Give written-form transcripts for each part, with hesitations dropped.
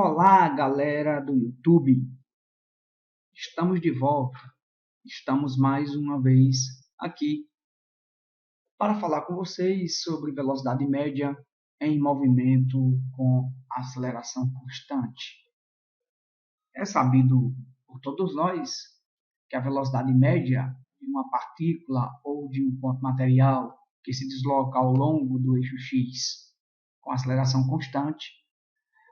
Olá, galera do YouTube! Estamos de volta. Estamos mais uma vez aqui para falar com vocês sobre velocidade média em movimento com aceleração constante. É sabido por todos nós que a velocidade média de uma partícula ou de um ponto material que se desloca ao longo do eixo x com aceleração constante,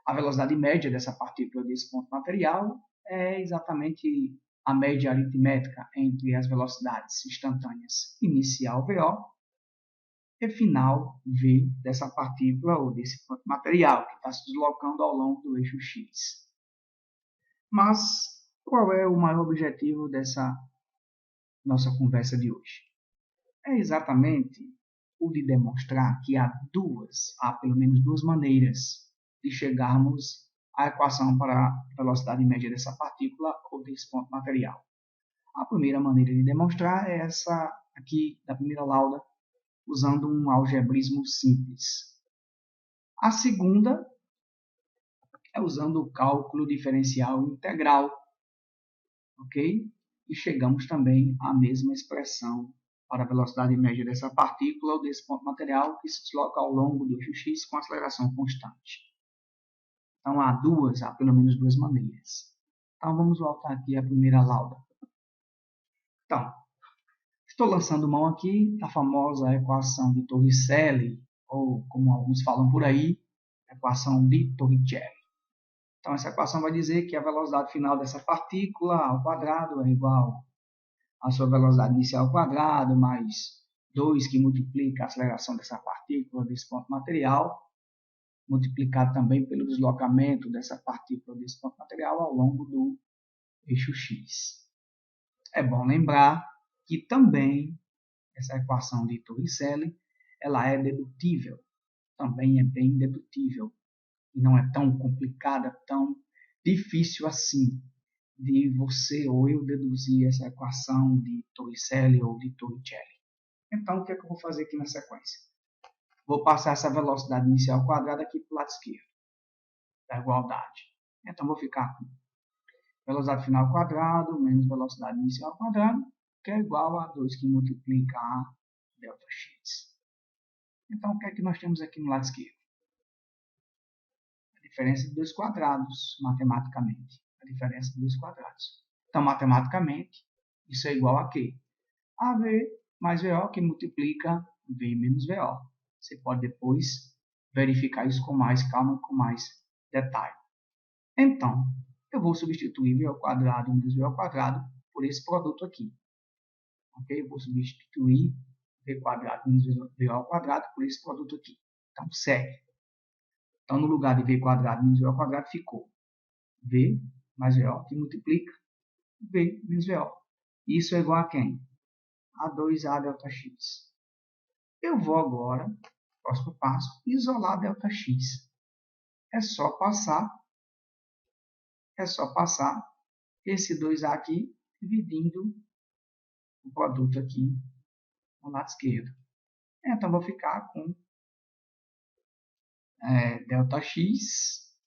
a velocidade média dessa partícula, desse ponto material, é exatamente a média aritmética entre as velocidades instantâneas inicial VO e final V dessa partícula ou desse ponto material que está se deslocando ao longo do eixo x. Mas qual é o maior objetivo dessa nossa conversa de hoje? É exatamente o de demonstrar que há pelo menos duas maneiras de chegarmos à equação para a velocidade média dessa partícula ou desse ponto material. A primeira maneira de demonstrar é essa aqui da primeira lauda, usando um algebrismo simples. A segunda é usando o cálculo diferencial integral, ok? E chegamos também à mesma expressão para a velocidade média dessa partícula ou desse ponto material que se desloca ao longo do eixo x com aceleração constante. Então, há pelo menos duas maneiras. Então, vamos voltar aqui à primeira lauda. Então, estou lançando mão aqui da famosa equação de Torricelli, ou como alguns falam por aí, equação de Torricelli. Então, essa equação vai dizer que a velocidade final dessa partícula ao quadrado é igual à sua velocidade inicial ao quadrado, mais 2 que multiplica a aceleração dessa partícula, desse ponto material, multiplicado também pelo deslocamento dessa partícula desse ponto material ao longo do eixo x. É bom lembrar que também essa equação de Torricelli ela é dedutível, também é bem dedutível, e não é tão complicada, tão difícil assim de você ou eu deduzir essa equação de Torricelli ou de Torricelli. Então, o que é que eu vou fazer aqui na sequência? Vou passar essa velocidade inicial quadrada aqui para o lado esquerdo da igualdade. Então, vou ficar com velocidade final quadrado menos velocidade inicial quadrado, que é igual a 2 que multiplica a ΔX. Então, o que é que nós temos aqui no lado esquerdo? A diferença de dois quadrados, matematicamente. A diferença de dois quadrados. Então, matematicamente, isso é igual a quê? A V mais VO, que multiplica V menos VO. Você pode depois verificar isso com mais calma, com mais detalhe. Então, eu vou substituir V ao quadrado menos V ao quadrado por esse produto aqui. Ok? Eu vou substituir V quadrado menos V ao quadrado por esse produto aqui. Então, segue. Então, no lugar de V quadrado menos V ao quadrado, ficou V mais VO, que multiplica V menos VO. Isso é igual a quem? A 2A ΔX. Eu vou agora, próximo passo, isolar ΔX. É só passar esse 2A aqui, dividindo o produto aqui no lado esquerdo. Então, vou ficar com ΔX,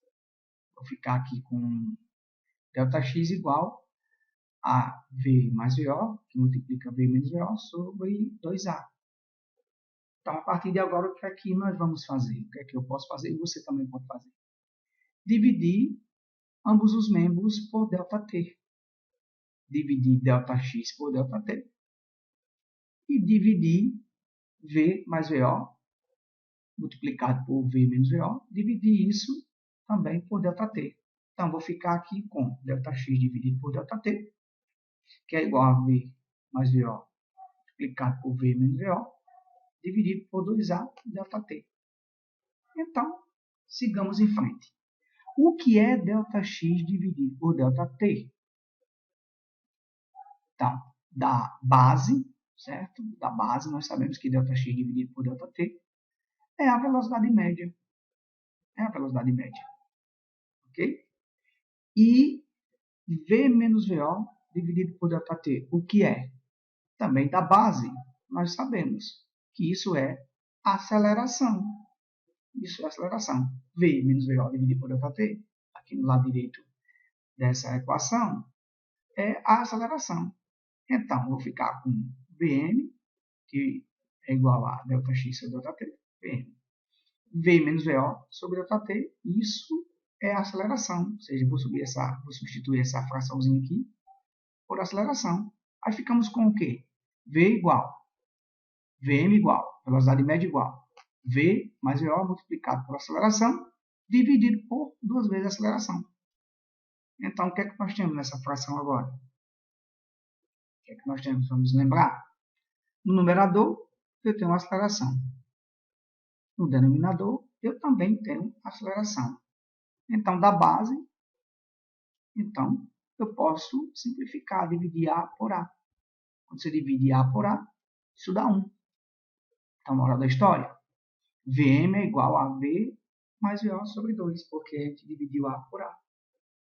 vou ficar aqui com ΔX igual a V mais VO, que multiplica V menos VO, sobre 2A. Então, a partir de agora, o que é que nós vamos fazer? O que é que eu posso fazer e você também pode fazer? Dividir ambos os membros por ΔT. Dividir ΔX por ΔT. E dividir V mais VO, multiplicado por V menos VO, dividir isso também por ΔT. Então, vou ficar aqui com ΔX dividido por ΔT, que é igual a V mais VO, multiplicado por V menos VO, dividido por 2A ΔT. Então, sigamos em frente. O que é ΔX dividido por ΔT? Então, da base, certo? Da base, nós sabemos que ΔX dividido por ΔT é a velocidade média. É a velocidade média. Ok? E V menos VO dividido por ΔT, o que é? Também da base, nós sabemos que isso é aceleração. Isso é aceleração. V menos VO dividido por ΔT, aqui aqui no lado direito dessa equação, é a aceleração. Então, vou ficar com Vm, que é igual a ΔX sobre ΔT, Vm. V menos VO sobre ΔT, isso é a aceleração. Ou seja, vou substituir essa fraçãozinha aqui por aceleração. Aí ficamos com o quê? V igual, Vm igual, velocidade média igual, V mais VO multiplicado por aceleração, dividido por 2 vezes a aceleração. Então, o que é que nós temos nessa fração agora? O que é que nós temos? Vamos lembrar. No numerador, eu tenho aceleração. No denominador, eu também tenho aceleração. Então, da base, eu posso simplificar, dividir A por A. Quando você divide A por A, isso dá 1. Então, moral da história, Vm é igual a V mais VO sobre 2, porque a gente dividiu A por A.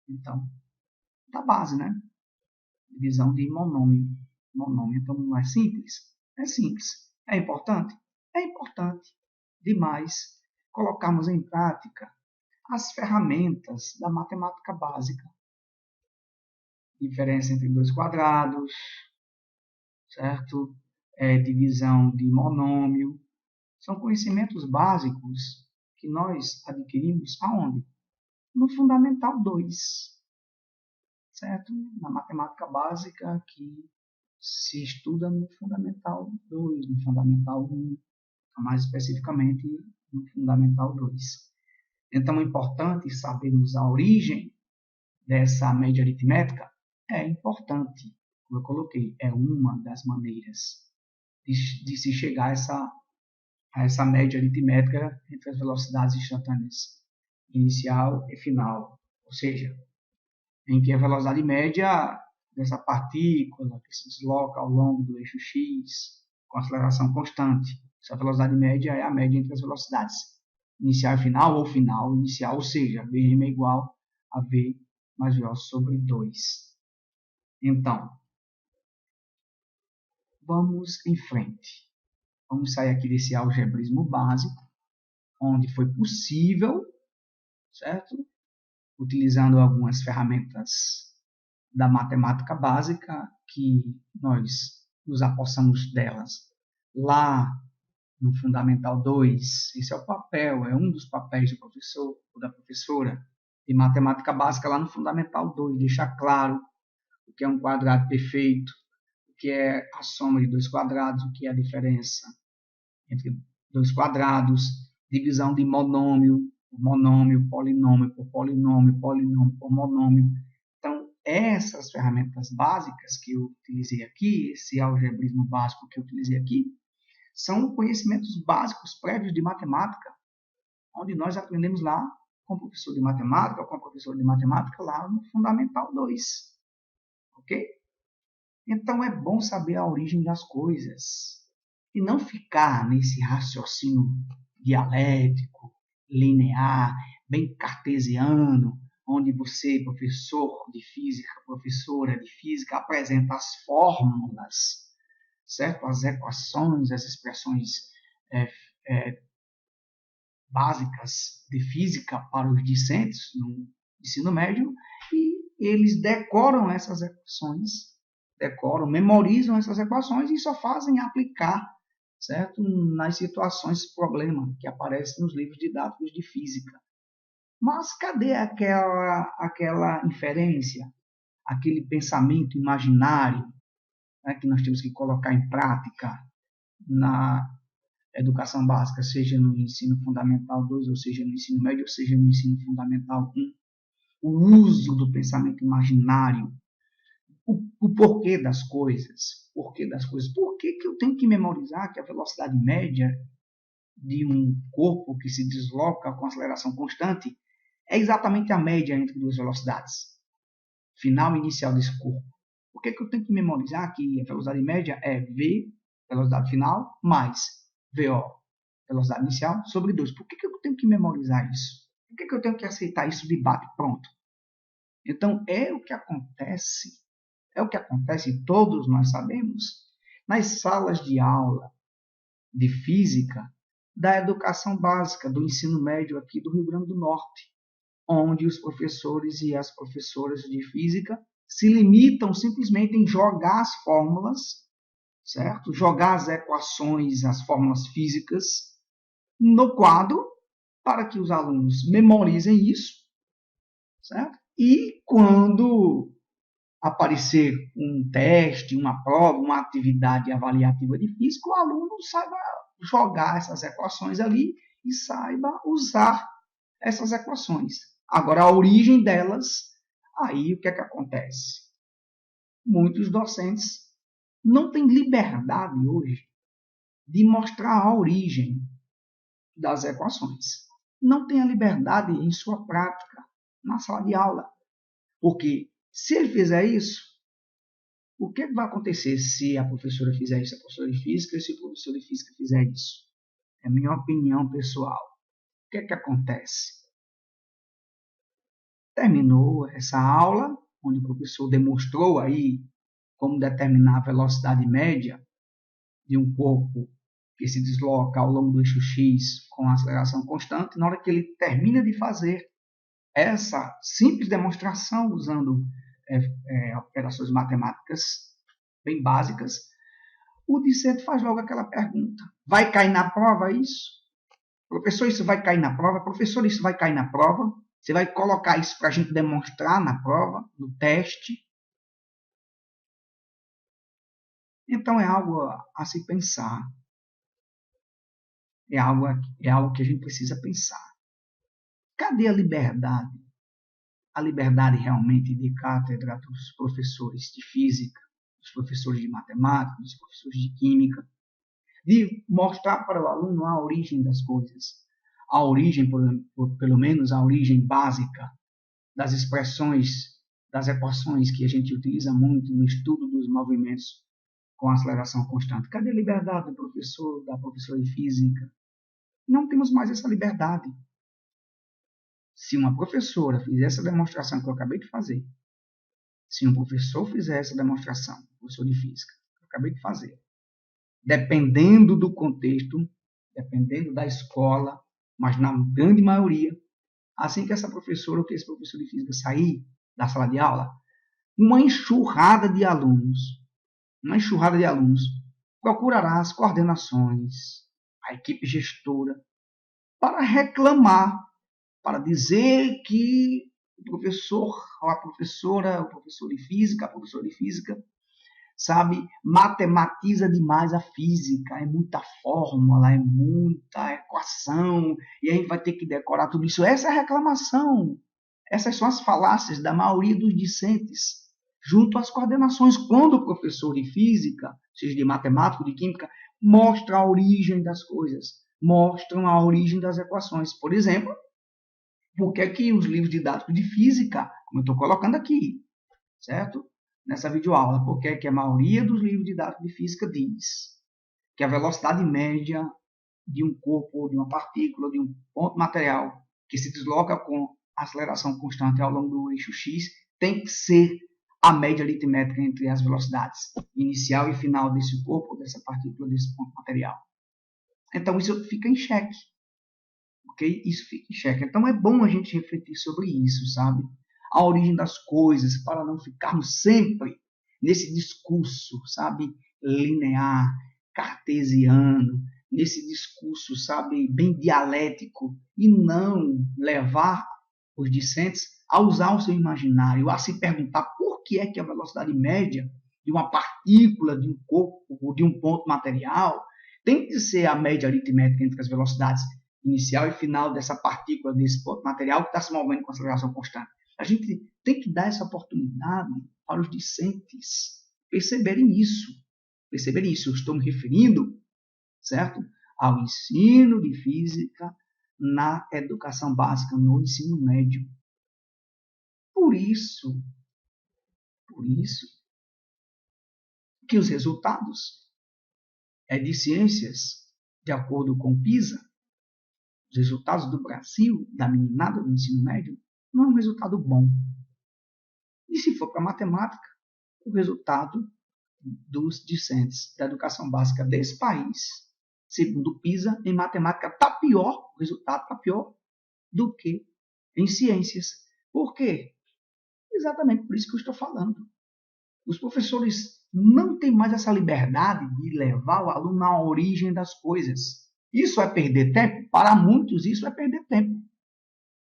Então, da base, né? Divisão de monômio. Monômio, então, não é simples? É simples. É importante? É importante demais colocarmos em prática as ferramentas da matemática básica. Diferença entre dois quadrados, certo? Divisão de monômio. São conhecimentos básicos que nós adquirimos aonde? No Fundamental 2, certo? Na matemática básica que se estuda no Fundamental 2, no Fundamental 1, mais especificamente no Fundamental 2. Então, é importante sabermos a origem dessa média aritmética? É importante, como eu coloquei, é uma das maneiras de se chegar a essa média aritmética entre as velocidades instantâneas inicial e final. Ou seja, em que a velocidade média dessa partícula que se desloca ao longo do eixo x com aceleração constante. Essa velocidade média é a média entre as velocidades inicial e final, ou final e inicial, ou seja, Vm é igual a V mais VO sobre 2. Então, vamos em frente. Vamos sair aqui desse algebrismo básico, onde foi possível, certo? Utilizando algumas ferramentas da matemática básica, que nós nos apossamos delas lá no Fundamental 2. Esse é o papel, é um dos papéis do professor ou da professora de matemática básica lá no Fundamental 2, deixar claro o que é um quadrado perfeito, o que é a soma de dois quadrados, o que é a diferença entre dois quadrados, divisão de monômio, monômio, polinômio por polinômio, polinômio por monômio. Então, essas ferramentas básicas que eu utilizei aqui, esse algebrismo básico que eu utilizei aqui, são conhecimentos básicos prévios de matemática, onde nós aprendemos lá com o professor de matemática, ou com a professora de matemática lá no Fundamental 2. Ok? Então, é bom saber a origem das coisas e não ficar nesse raciocínio dialético, linear, bem cartesiano, onde você, professor de física, professora de física, apresenta as fórmulas, certo? As equações, as expressões básicas de física para os discentes no ensino médio, e eles decoram essas equações, memorizam essas equações e só fazem aplicar, certo? Nas situações problema que aparecem nos livros didáticos de física. Mas cadê aquela inferência, aquele pensamento imaginário, né, que nós temos que colocar em prática na educação básica, seja no ensino fundamental 2, ou seja no ensino médio, ou seja no ensino fundamental 1? O uso do pensamento imaginário, o porquê das coisas. Por que eu tenho que memorizar que a velocidade média de um corpo que se desloca com aceleração constante é exatamente a média entre duas velocidades, final e inicial desse corpo? Por que eu tenho que memorizar que a velocidade média é V, velocidade final, mais VO, velocidade inicial, sobre 2? Por que eu tenho que memorizar isso? Por que eu tenho que aceitar isso de bate pronto? Então, é o que acontece, todos nós sabemos, nas salas de aula de física da educação básica, do ensino médio aqui do Rio Grande do Norte. onde os professores e as professoras de física se limitam simplesmente em jogar as fórmulas, certo? Jogar as equações, as fórmulas físicas no quadro para que os alunos memorizem isso, certo? E quando aparecer um teste, uma prova, uma atividade avaliativa de física, o aluno saiba jogar essas equações ali e saiba usar essas equações. Agora, a origem delas, aí o que é que acontece? Muitos docentes não têm liberdade hoje de mostrar a origem das equações. Não tem a liberdade em sua prática, na sala de aula. Porque se ele fizer isso, o que vai acontecer se a professora fizer isso, a professora de física, e se o professor de física fizer isso? É a minha opinião pessoal. O que é que acontece? Terminou essa aula, onde o professor demonstrou aí como determinar a velocidade média de um corpo que se desloca ao longo do eixo X com aceleração constante. Na hora que ele termina de fazer essa simples demonstração usando operações matemáticas bem básicas, o discente faz logo aquela pergunta: vai cair na prova isso? Professor, isso vai cair na prova? Professor, isso vai cair na prova? Você vai colocar isso para a gente demonstrar na prova, no teste? Então é algo a se pensar. É algo que a gente precisa pensar. Cadê a liberdade? A liberdade realmente de cátedra dos professores de física, dos professores de matemática, dos professores de química, de mostrar para o aluno a origem das coisas. A origem, pelo menos a origem básica das expressões, das equações que a gente utiliza muito no estudo dos movimentos com aceleração constante. Cadê a liberdade do professor, da professora de física? Não temos mais essa liberdade. Se uma professora fizer essa demonstração que eu acabei de fazer, se um professor fizer essa demonstração, professor de física, que eu acabei de fazer, dependendo do contexto, dependendo da escola, mas na grande maioria, assim que essa professora ou que esse professor de física sair da sala de aula, uma enxurrada de alunos procurará as coordenações, a equipe gestora, para reclamar, para dizer que o professor ou a professora, o professor de física, a professora de física, sabe, matematiza demais a física, é muita fórmula, é muita equação, e a gente vai ter que decorar tudo isso. Essa é a reclamação. Essas são as falácias da maioria dos discentes, junto às coordenações. Quando o professor de física, seja de matemática, de química, mostra a origem das coisas, mostram a origem das equações. Por exemplo, por que é que os livros didáticos de física, como eu estou colocando aqui, certo? Nessa videoaula, porque é que a maioria dos livros didáticos de física diz que a velocidade média de um corpo, ou de uma partícula, de um ponto material que se desloca com aceleração constante ao longo do eixo X tem que ser a média aritmética entre as velocidades inicial e final desse corpo, dessa partícula, desse ponto material. Então isso fica em xeque. Ok? Isso fica em xeque. Então é bom a gente refletir sobre isso, sabe? A origem das coisas, para não ficarmos sempre nesse discurso, sabe, linear, cartesiano, nesse discurso, sabe, bem dialético, e não levar os discentes a usar o seu imaginário, a se perguntar por que é que a velocidade média de uma partícula, de um corpo, ou de um ponto material, tem que ser a média aritmética entre as velocidades inicial e final dessa partícula, desse ponto material que está se movendo com aceleração constante. A gente tem que dar essa oportunidade para os discentes perceberem isso. Perceberem isso. Eu estou me referindo, certo, ao ensino de física na educação básica, no ensino médio. Por isso que os resultados de ciências, de acordo com o PISA, os resultados do Brasil, da meninada do ensino médio, não é um resultado bom. E se for para a matemática, o resultado dos discentes da educação básica desse país, segundo o PISA, em matemática está pior, o resultado está pior do que em ciências. Por quê? Exatamente por isso que eu estou falando. Os professores não têm mais essa liberdade de levar o aluno à origem das coisas. Isso é perder tempo? Para muitos, isso é perder tempo.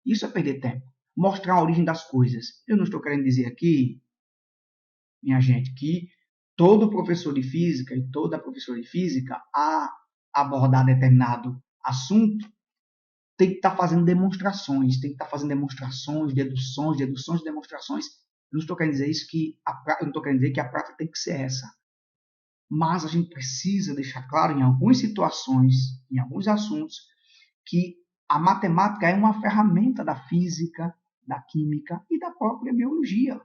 Isso é perder tempo. Mostrar a origem das coisas. Eu não estou querendo dizer aqui, minha gente, que todo professor de física e toda professora de física, a abordar determinado assunto, tem que estar fazendo demonstrações, tem que estar fazendo demonstrações, deduções, demonstrações. Eu não estou querendo dizer isso eu não estou querendo dizer que a prática tem que ser essa. Mas a gente precisa deixar claro em algumas situações, em alguns assuntos, que a matemática é uma ferramenta da física, da química e da própria biologia.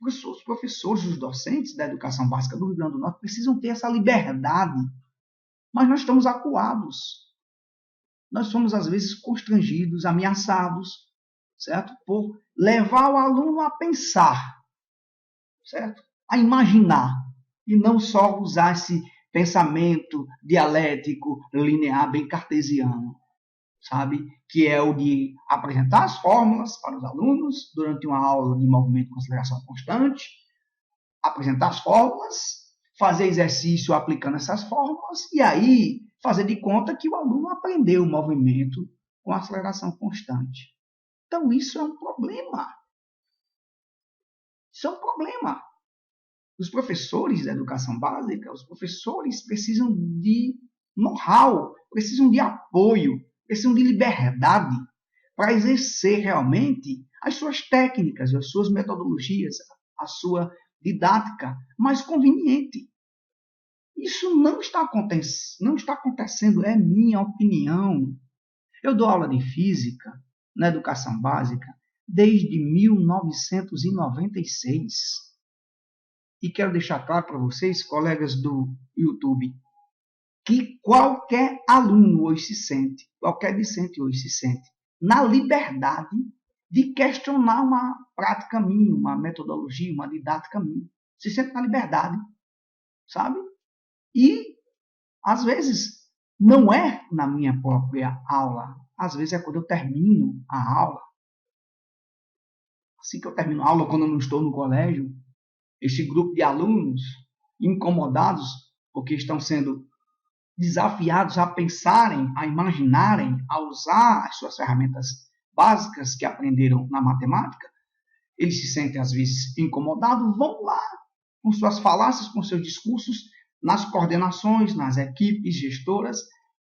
Os professores, os docentes da educação básica do Rio Grande do Norte precisam ter essa liberdade, mas nós estamos acuados. Nós somos, às vezes, constrangidos, ameaçados, certo? Por levar o aluno a pensar, certo? A imaginar, e não só usar esse pensamento dialético, linear, bem cartesiano, sabe? Que é o de apresentar as fórmulas para os alunos durante uma aula de movimento com aceleração constante, apresentar as fórmulas, fazer exercício aplicando essas fórmulas e aí fazer de conta que o aluno aprendeu o movimento com aceleração constante. Então isso é um problema. Isso é um problema. Os professores da educação básica, os professores precisam de know-how, precisam de apoio, precisam de liberdade para exercer realmente as suas técnicas, as suas metodologias, a sua didática mais conveniente. Isso não está acontecendo, é minha opinião. Eu dou aula de física na educação básica desde 1996. E quero deixar claro para vocês, colegas do YouTube, que qualquer aluno hoje se sente, qualquer discente hoje se sente na liberdade de questionar uma prática minha, uma metodologia, uma didática minha. Se sente na liberdade, sabe? E, às vezes, não é na minha própria aula. Às vezes é quando eu termino a aula. Assim que eu termino a aula, quando eu não estou no colégio, este grupo de alunos incomodados porque estão sendo desafiados a pensarem, a imaginarem, a usar as suas ferramentas básicas que aprenderam na matemática, eles se sentem às vezes incomodados, vão lá com suas falácias, com seus discursos, nas coordenações, nas equipes gestoras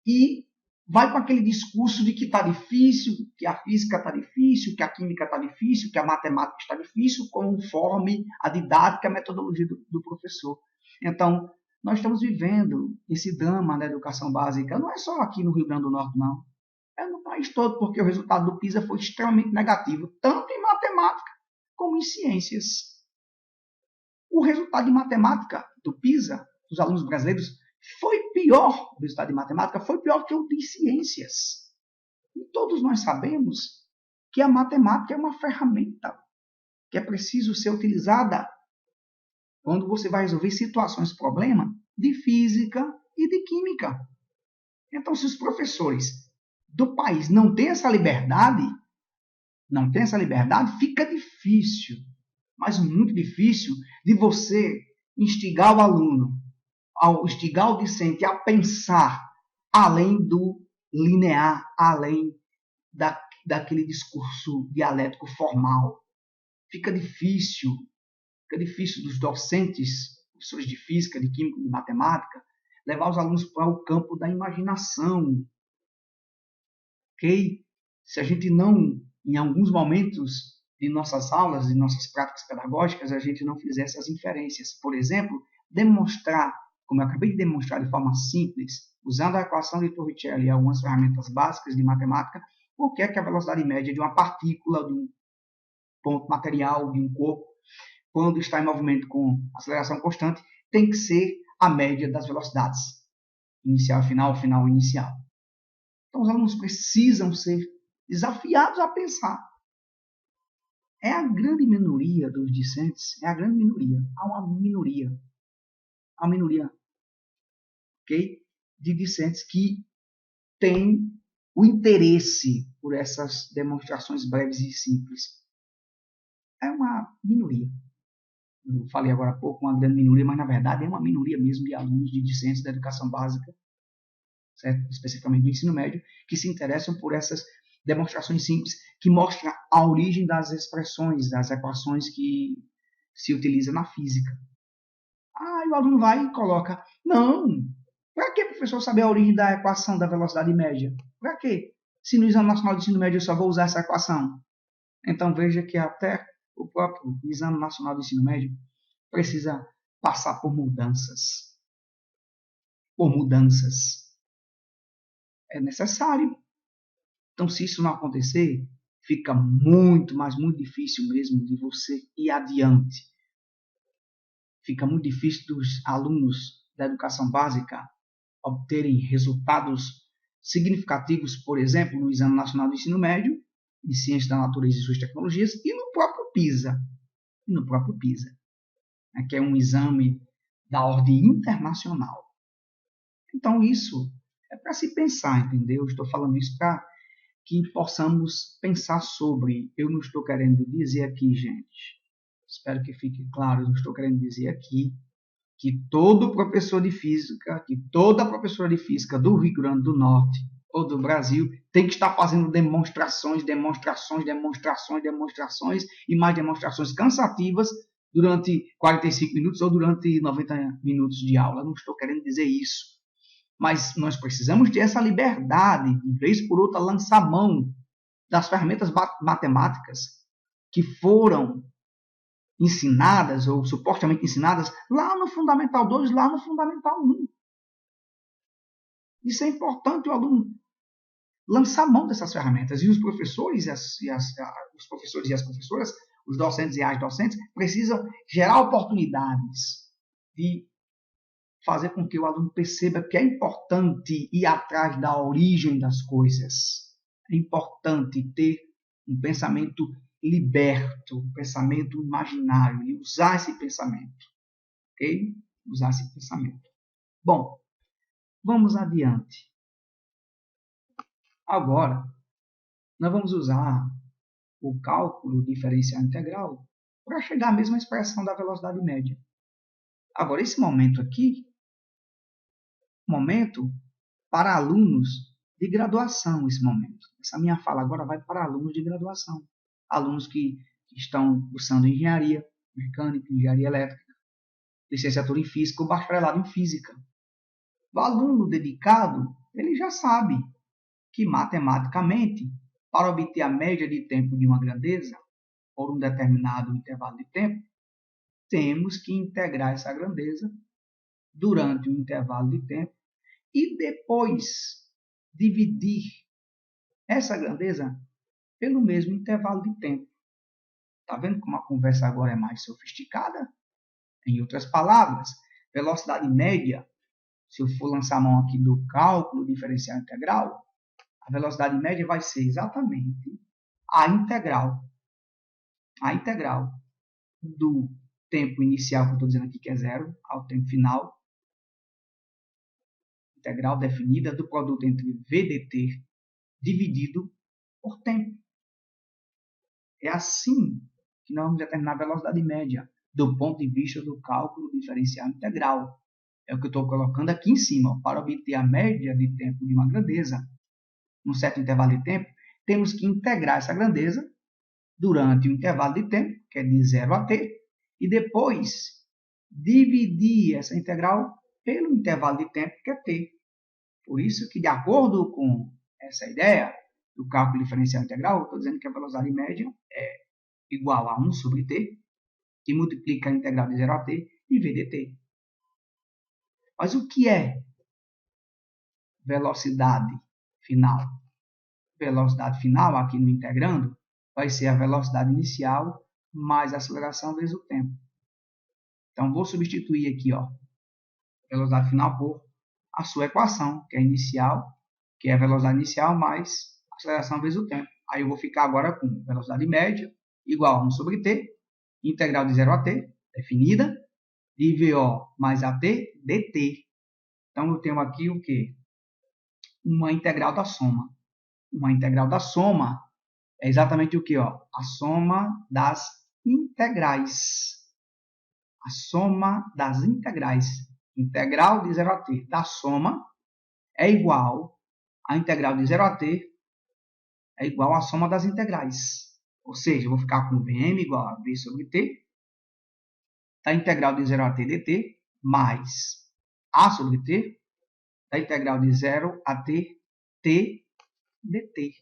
e vai com aquele discurso de que está difícil, que a física está difícil, que a química está difícil, que a matemática está difícil, conforme a didática, a metodologia do professor. Então, nós estamos vivendo esse drama da educação básica, não é só aqui no Rio Grande do Norte, não. É no país todo, porque o resultado do PISA foi extremamente negativo, tanto em matemática como em ciências. O resultado de matemática do PISA, dos alunos brasileiros, foi pior, o resultado de matemática foi pior que o de ciências. E todos nós sabemos que a matemática é uma ferramenta que é preciso ser utilizada quando você vai resolver situações, problemas de física e de química. Então, se os professores do país não têm essa liberdade, fica difícil, mas muito difícil, de você instigar o aluno, ao instigar o discente a pensar além do linear, além daquele discurso dialético formal. Fica difícil dos docentes, professores de física, de química, de matemática, levar os alunos para o campo da imaginação. Ok? Se a gente não, em alguns momentos de nossas aulas, de nossas práticas pedagógicas, a gente não fizer essas inferências. Por exemplo, demonstrar, como eu acabei de demonstrar de forma simples, usando a equação de Torricelli e algumas ferramentas básicas de matemática, por que a velocidade média de uma partícula, de um ponto material, de um corpo, quando está em movimento com aceleração constante, tem que ser a média das velocidades. Inicial, final, inicial. Então, os alunos precisam ser desafiados a pensar. É a grande minoria dos discentes, é a grande minoria. Há uma minoria, ok? De discentes que tem o interesse por essas demonstrações breves e simples é uma minoria. Eu falei agora há pouco uma grande minoria, mas na verdade é uma minoria mesmo de alunos de ciências da educação básica, certo? Especificamente do ensino médio, que se interessam por essas demonstrações simples que mostram a origem das expressões, das equações que se utiliza na física. Aí o aluno vai e coloca, não, para que o professor saber a origem da equação da velocidade média? Para quê? Se no Exame Nacional de Ensino Médio eu só vou usar essa equação. Então veja que até o próprio Exame Nacional de Ensino Médio precisa passar por mudanças. Por mudanças. É necessário. Então, se isso não acontecer, fica muito, mas muito difícil mesmo de você ir adiante. Fica muito difícil dos alunos da educação básica obterem resultados significativos, por exemplo, no Exame Nacional do Ensino Médio, em Ciências da Natureza e Suas Tecnologias, e no próprio PISA. Que é um exame da ordem internacional. Então, isso é para se pensar, entendeu? Estou falando isso para que possamos pensar sobre. Eu não estou querendo dizer aqui, gente, espero que fique claro, eu não estou querendo dizer aqui que todo professor de física, que toda professora de física do Rio Grande do Norte ou do Brasil tem que estar fazendo demonstrações e mais demonstrações cansativas durante 45 minutos ou durante 90 minutos de aula. Eu não estou querendo dizer isso. Mas nós precisamos ter essa liberdade, de vez por outra, lançar mão das ferramentas matemáticas que foram ensinadas, ou supostamente ensinadas, lá no Fundamental 2, lá no Fundamental 1. Isso é importante o aluno lançar mão dessas ferramentas. E os professores os professores e as professoras, os docentes e as docentes, precisam gerar oportunidades de fazer com que o aluno perceba que é importante ir atrás da origem das coisas. É importante ter um pensamento liberto, um pensamento imaginário, e usar esse pensamento. Ok? Usar esse pensamento. Bom, vamos adiante. Agora, nós vamos usar o cálculo diferencial integral para chegar à mesma expressão da velocidade média. Agora, esse momento aqui, momento para alunos de graduação, esse momento. Essa minha fala agora vai para alunos de graduação. Alunos que estão cursando engenharia mecânica, engenharia elétrica, licenciatura em física ou bacharelado em física. O aluno dedicado, ele já sabe que matematicamente, para obter a média de tempo de uma grandeza, por um determinado intervalo de tempo, temos que integrar essa grandeza durante um intervalo de tempo e depois dividir essa grandeza pelo mesmo intervalo de tempo. Está vendo como a conversa agora é mais sofisticada? Em outras palavras, velocidade média, se eu for lançar a mão aqui do cálculo diferencial integral, a velocidade média vai ser exatamente a integral do tempo inicial, que eu estou dizendo aqui que é zero, ao tempo final, integral definida do produto entre v dt dividido por tempo. É assim que nós vamos determinar a velocidade média do ponto de vista do cálculo diferencial integral. É o que eu estou colocando aqui em cima. Para obter a média de tempo de uma grandeza, num certo intervalo de tempo, temos que integrar essa grandeza durante o intervalo de tempo, que é de 0 a t, e depois dividir essa integral pelo intervalo de tempo, que é t. Por isso que, de acordo com essa ideia do cálculo diferencial integral, eu estou dizendo que a velocidade média é igual a 1 sobre t, que multiplica a integral de 0 a t e v dt. Mas o que é velocidade final? Velocidade final, aqui no integrando, vai ser a velocidade inicial mais a aceleração vezes o tempo. Então, vou substituir aqui, ó, velocidade final por a sua equação, que é inicial, que é a velocidade inicial mais a aceleração vezes o tempo. Aí eu vou ficar agora com velocidade média igual a 1 sobre t, integral de 0 a t, definida, de VO mais AT dt. Então, eu tenho aqui o quê? Uma integral da soma. Uma integral da soma é exatamente o que? Ó? A soma das integrais. A soma das integrais. Integral de 0 a t da soma é igual a integral de 0 a t é igual à soma das integrais. Ou seja, eu vou ficar com Vm igual a v sobre t da integral de 0 a t dt mais a sobre t da integral de 0 a t t dt.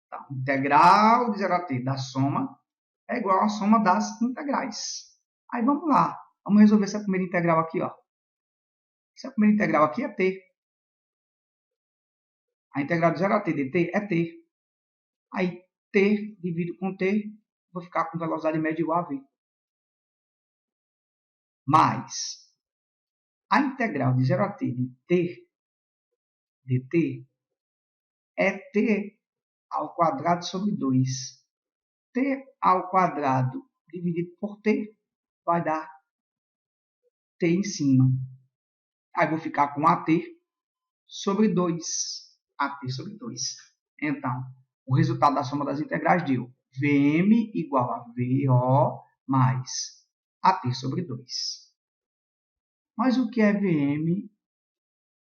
Então, integral de 0 a t da soma é igual à soma das integrais. Aí vamos lá. Vamos resolver essa primeira integral aqui. Ó. Essa primeira integral aqui é t. A integral de 0 a t dt é t. Aí t dividido com t, vou ficar com velocidade média igual a v. Mais a integral de 0 a t de t dt é t ao quadrado sobre 2. T ao quadrado dividido por t vai dar t em cima. Aí vou ficar com AT sobre 2. AT sobre 2. Então, o resultado da soma das integrais deu Vm igual a VO mais AT sobre 2. Mas o que é Vm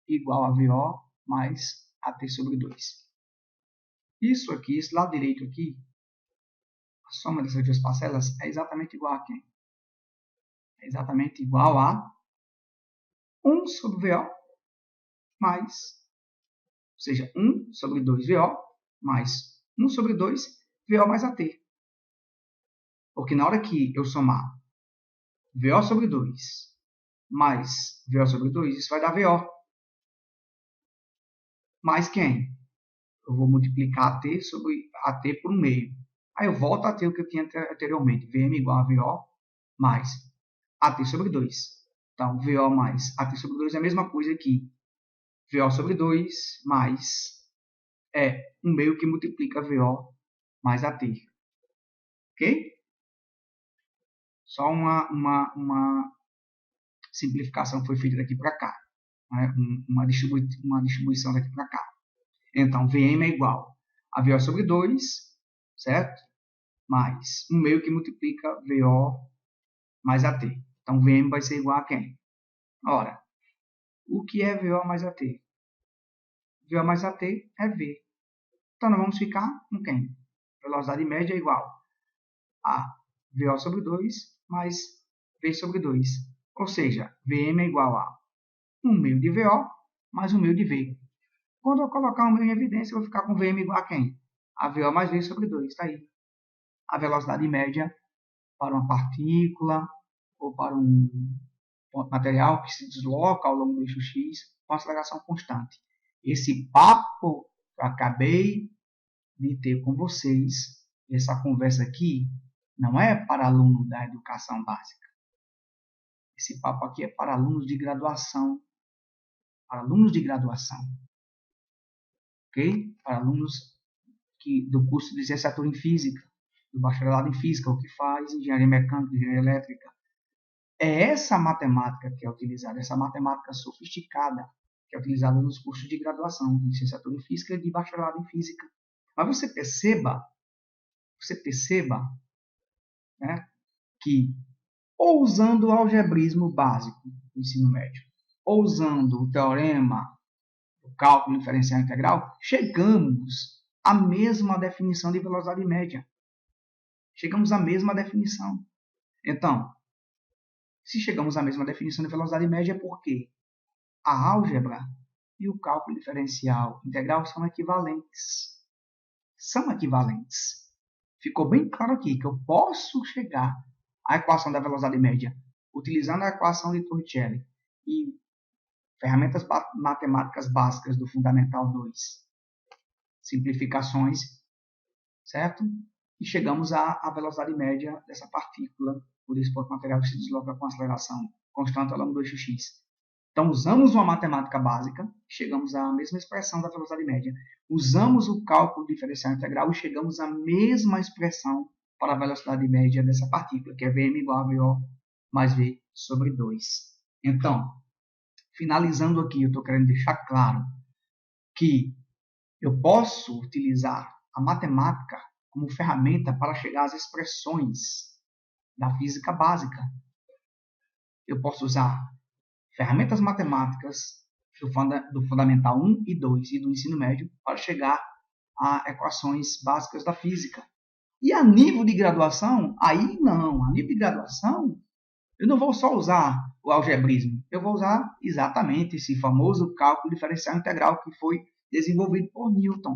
igual a VO mais AT sobre 2? Isso aqui, esse lado direito aqui, a soma dessas duas parcelas é exatamente igual a quem? É exatamente igual a 1 sobre VO mais, ou seja, 1 sobre 2 VO mais 1 sobre 2 VO mais AT. Porque na hora que eu somar VO sobre 2 mais VO sobre 2, isso vai dar VO. Mais quem? Eu vou multiplicar AT sobre AT por 1 meio. Aí eu volto a ter o que eu tinha anteriormente. Vm igual a VO mais AT sobre 2. Então, VO mais AT sobre 2 é a mesma coisa que VO sobre 2 mais 1 meio que multiplica VO mais AT. Ok? Só uma simplificação foi feita daqui para cá. Né? Uma distribuição daqui para cá. Então, Vm é igual a VO sobre 2, certo? Mais 1 meio que multiplica VO mais AT. Então, Vm vai ser igual a quem? Ora, o que é VO mais AT? VO mais AT é V. Então, nós vamos ficar com quem? Velocidade média é igual a VO sobre 2 mais V sobre 2. Ou seja, Vm é igual a 1 meio de VO mais 1 meio de V. Quando eu colocar 1 meio em evidência, eu vou ficar com Vm igual a quem? A VO mais V sobre 2. Está aí. A velocidade média para uma partícula ou para um material que se desloca ao longo do eixo X com aceleração constante. Esse papo que eu acabei de ter com vocês, essa conversa aqui, não é para aluno da educação básica. Esse papo aqui é para alunos de graduação. Para alunos de graduação. Ok? Para alunos do curso de licenciatura em Física, do bacharelado em Física, o que faz engenharia mecânica, engenharia elétrica. É essa matemática que é utilizada, essa matemática sofisticada, que é utilizada nos cursos de graduação, de licenciatura em Física e de bacharelado em Física. Mas você perceba, né, que ou usando o algebrismo básico do ensino médio, ou usando o teorema, o cálculo diferencial integral, chegamos à mesma definição de velocidade média. Chegamos à mesma definição. Então, se chegamos à mesma definição de velocidade média é porque a álgebra e o cálculo diferencial integral são equivalentes. São equivalentes. Ficou bem claro aqui que eu posso chegar à equação da velocidade média utilizando a equação de Torricelli e ferramentas matemáticas básicas do Fundamental 2. Simplificações, certo? E chegamos à velocidade média dessa partícula, por esse ponto material que se desloca com aceleração constante ao longo do eixo X. Então, usamos uma matemática básica, chegamos à mesma expressão da velocidade média. Usamos o cálculo diferencial integral e chegamos à mesma expressão para a velocidade média dessa partícula, que é Vm igual a VO mais V sobre 2. Então, finalizando aqui, eu estou querendo deixar claro que Eu posso utilizar a matemática como ferramenta para chegar às expressões da física básica. Eu posso usar ferramentas matemáticas do Fundamental 1 e 2 e do ensino médio para chegar a equações básicas da física. E a nível de graduação, aí não. A nível de graduação, eu não vou só usar o algebrismo. Eu vou usar exatamente esse famoso cálculo diferencial integral que foi desenvolvido por Newton.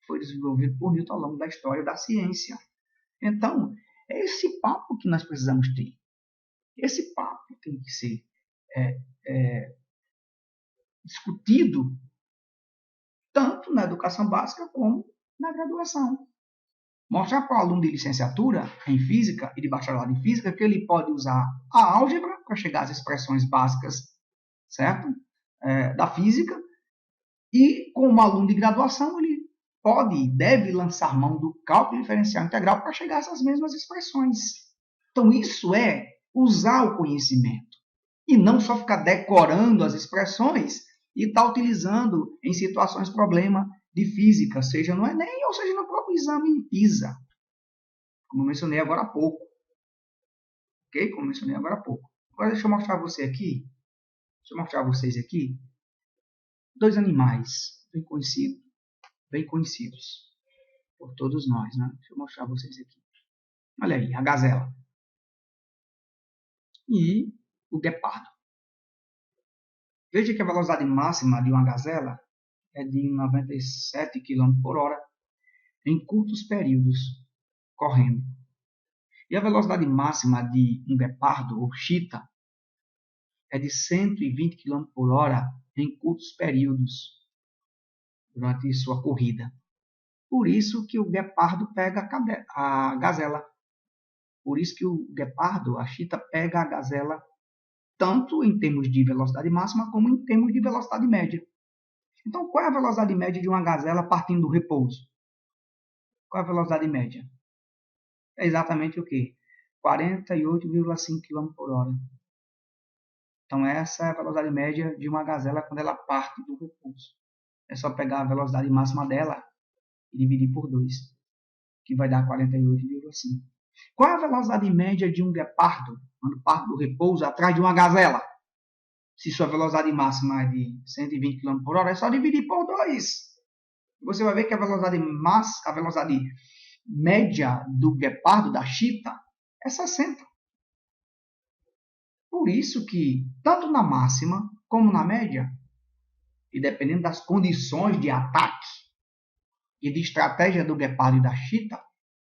Foi desenvolvido por Newton ao longo da história da ciência. Então, é esse papo que nós precisamos ter. Esse papo tem que ser discutido tanto na educação básica como na graduação. Mostrar para o aluno de licenciatura em física e de bacharelado em física que ele pode usar a álgebra para chegar às expressões básicas, certo? Da física, e como aluno de graduação ele pode e deve lançar mão do cálculo diferencial integral para chegar a essas mesmas expressões. Então isso é usar o conhecimento e não só ficar decorando as expressões e estar utilizando em situações problema de física, seja no Enem ou seja no próprio exame PISA, como eu mencionei agora há pouco. Ok? Como eu mencionei agora há pouco. Agora deixa eu mostrar vocês aqui dois animais bem conhecidos por todos nós, né? Deixa eu mostrar vocês aqui. Olha aí, a gazela e o guepardo. Veja que a velocidade máxima de uma gazela é de 97 km por hora em curtos períodos correndo. E a velocidade máxima de um guepardo ou chita é de 120 km por hora em curtos períodos durante sua corrida. Por isso que o guepardo pega a gazela. Por isso que o guepardo, a chita, pega a gazela tanto em termos de velocidade máxima como em termos de velocidade média. Então, qual é a velocidade média de uma gazela partindo do repouso? Qual é a velocidade média? É exatamente o quê? 48,5 km por hora. Então, essa é a velocidade média de uma gazela quando ela parte do repouso. É só pegar a velocidade máxima dela e dividir por 2, que vai dar 48,5. Qual é a velocidade média de um guepardo quando parte do repouso atrás de uma gazela? Se sua velocidade máxima é de 120 km por hora, é só dividir por 2. Você vai ver que a velocidade média do guepardo, da chita, é 60. Por isso que, tanto na máxima como na média, e dependendo das condições de ataque e de estratégia do guepardo e da chita,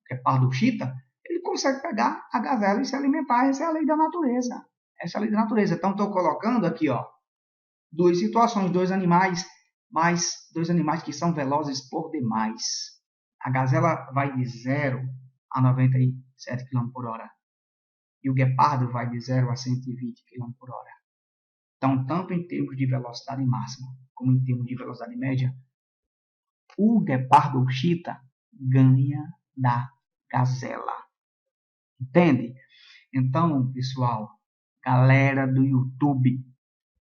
guepardo chita, ele consegue pegar a gazela e se alimentar. Essa é a lei da natureza. Essa é a lei da natureza. Então, estou colocando aqui, duas situações, dois animais que são velozes por demais. A gazela vai de 0 a 97 km por hora. E o guepardo vai de 0 a 120 km por hora. Então, tanto em termos de velocidade máxima como em termos de velocidade média, o guepardo ou chita ganha da gazela. Entende? Então, pessoal, galera do YouTube,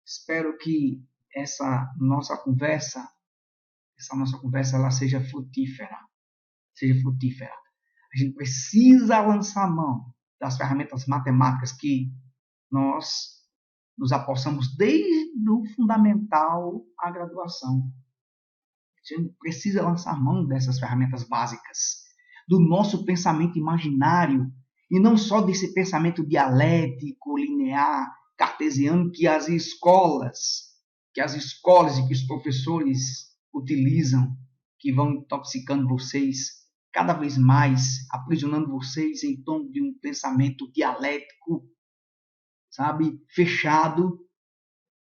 espero que essa nossa conversa ela seja frutífera. A gente precisa lançar mão das ferramentas matemáticas que nós nos apossamos desde o fundamental à graduação. A gente precisa lançar mão dessas ferramentas básicas, do nosso pensamento imaginário, e não só desse pensamento dialético, linear, cartesiano que as escolas e que os professores utilizam, que vão intoxicando vocês cada vez mais, aprisionando vocês em torno de um pensamento dialético, sabe, fechado,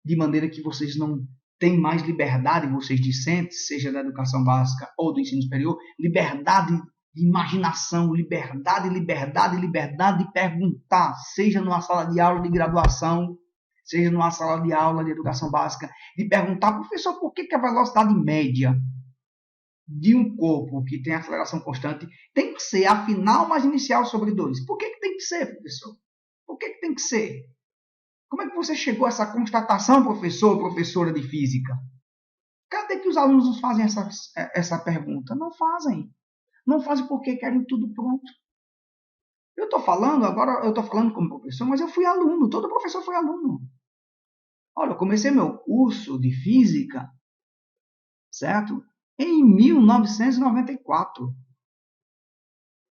de maneira que vocês não têm mais liberdade, vocês discentes, seja da educação básica ou do ensino superior, liberdade de imaginação, liberdade de perguntar, seja numa sala de aula de graduação, seja numa sala de aula de educação básica, de perguntar, professor, por que a velocidade média de um corpo que tem aceleração constante tem que ser a final mais inicial sobre 2? Por que tem que ser, professor? Por que tem que ser? Como é que você chegou a essa constatação, professor ou professora de física? Cadê que os alunos nos fazem essa pergunta? Não fazem. Não fazem porque querem tudo pronto. Eu estou falando, agora eu estou falando como professor, mas eu fui aluno, todo professor foi aluno. Olha, eu comecei meu curso de física, certo? Em 1994.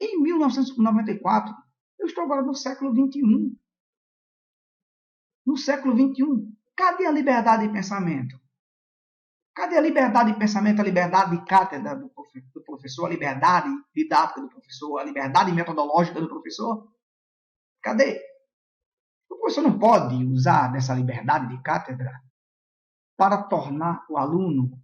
Em 1994, eu estou agora no século XXI. No século XXI, cadê a liberdade de pensamento? Cadê a liberdade de pensamento, a liberdade de cátedra do professor, a liberdade didática do professor, a liberdade metodológica do professor? Cadê? O professor não pode usar dessa liberdade de cátedra para tornar o aluno,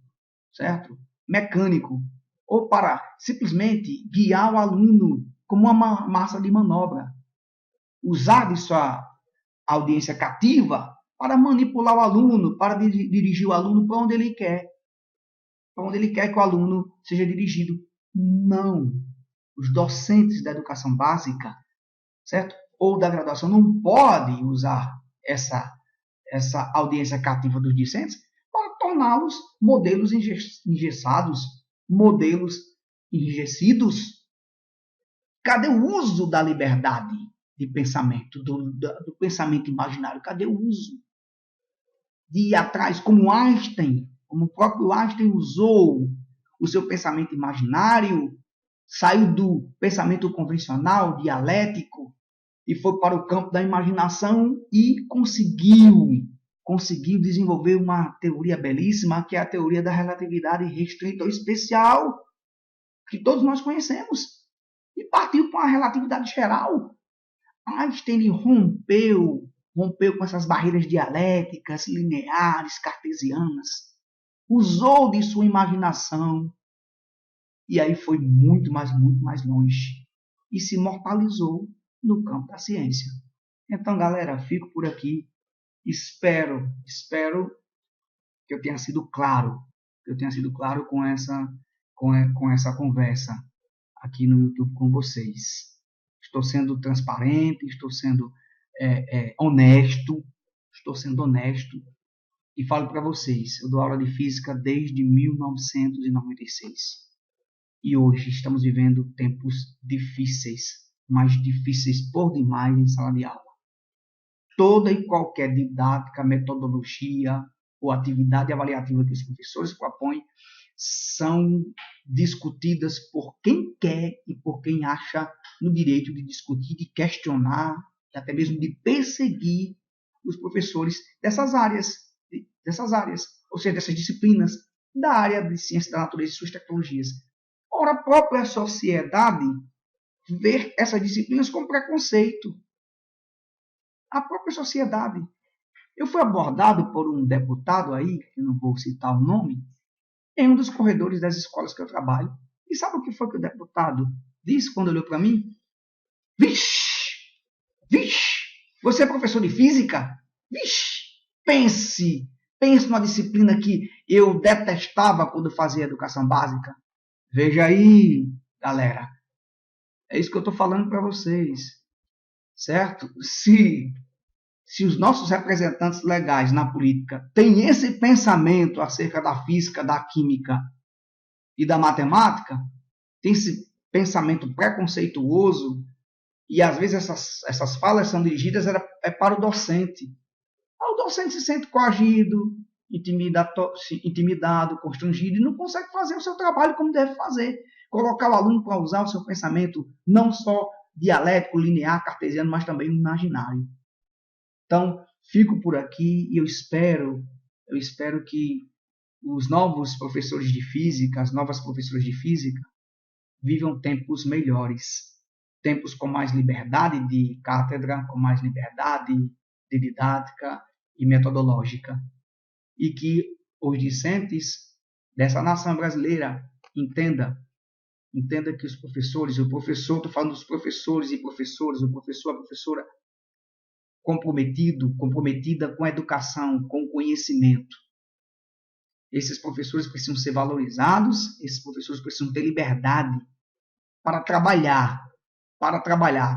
certo, mecânico, ou para simplesmente guiar o aluno como uma massa de manobra. Usar de sua audiência cativa para manipular o aluno, para dirigir o aluno para onde ele quer. Para onde ele quer que o aluno seja dirigido. Não. Os docentes da educação básica, certo? Ou da graduação não podem usar essa audiência cativa dos discentes para torná-los modelos engessados, modelos enrijecidos. Cadê o uso da liberdade de pensamento, do pensamento imaginário? Cadê o uso? De ir atrás, como Einstein, como o próprio Einstein usou o seu pensamento imaginário, saiu do pensamento convencional, dialético, e foi para o campo da imaginação e conseguiu desenvolver uma teoria belíssima, que é a teoria da relatividade restrita ou especial, que todos nós conhecemos, e partiu para a relatividade geral. Einstein rompeu com essas barreiras dialéticas, lineares, cartesianas, usou de sua imaginação, e aí foi muito mais longe, e se imortalizou no campo da ciência. Então, galera, fico por aqui. Espero que eu tenha sido claro, com essa conversa aqui no YouTube com vocês. Estou sendo transparente, estou sendo honesto, e falo para vocês, eu dou aula de física desde 1996. E hoje estamos vivendo tempos difíceis, mais difíceis por demais em sala de aula. Toda e qualquer didática, metodologia ou atividade avaliativa que os professores propõem são discutidas por quem quer e por quem acha no direito de discutir, de questionar, e até mesmo de perseguir os professores dessas áreas, ou seja, dessas disciplinas da área de ciência da natureza e suas tecnologias. Ora, a própria sociedade vê essas disciplinas com preconceito. A própria sociedade. Eu fui abordado por um deputado aí, que eu não vou citar o nome, em um dos corredores das escolas que eu trabalho. E sabe o que foi que o deputado disse quando olhou para mim? Vixe! Você é professor de física? Vixe! Pense numa disciplina que eu detestava quando fazia educação básica. Veja aí, galera. É isso que eu estou falando para vocês. Certo? Se os nossos representantes legais na política têm esse pensamento acerca da física, da química e da matemática, tem esse pensamento preconceituoso, e às vezes essas falas são dirigidas para o docente. O docente se sente coagido, intimidado, constrangido, e não consegue fazer o seu trabalho como deve fazer. Colocar o aluno para usar o seu pensamento não só dialético, linear, cartesiano, mas também imaginário. Então, fico por aqui e eu espero que os novos professores de física, as novas professoras de física, vivam tempos melhores, tempos com mais liberdade de cátedra, com mais liberdade de didática e metodológica, e que os discentes dessa nação brasileira entenda que os professores, o professor, estou falando dos professores e professoras, o professor, a professora, comprometida com a educação, com o conhecimento. Esses professores precisam ser valorizados, esses professores precisam ter liberdade para trabalhar,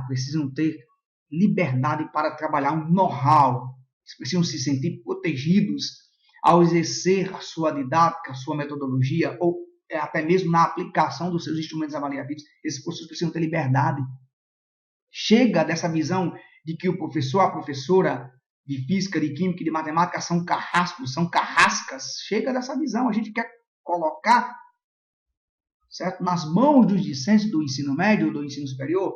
precisam ter liberdade para trabalhar um know-how, eles precisam se sentir protegidos ao exercer a sua didática, a sua metodologia, ou até mesmo na aplicação dos seus instrumentos avaliativos, esses professores precisam ter liberdade. Chega dessa visão de que o professor, a professora de física, de química e de matemática são carrascos, são carrascas. Chega dessa visão. A gente quer colocar, certo, nas mãos dos discentes do ensino médio, do ensino superior,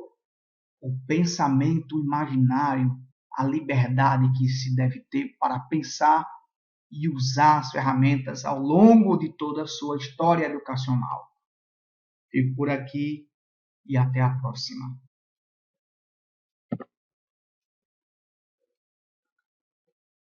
o pensamento imaginário, a liberdade que se deve ter para pensar e usar as ferramentas ao longo de toda a sua história educacional. Fico por aqui e até a próxima.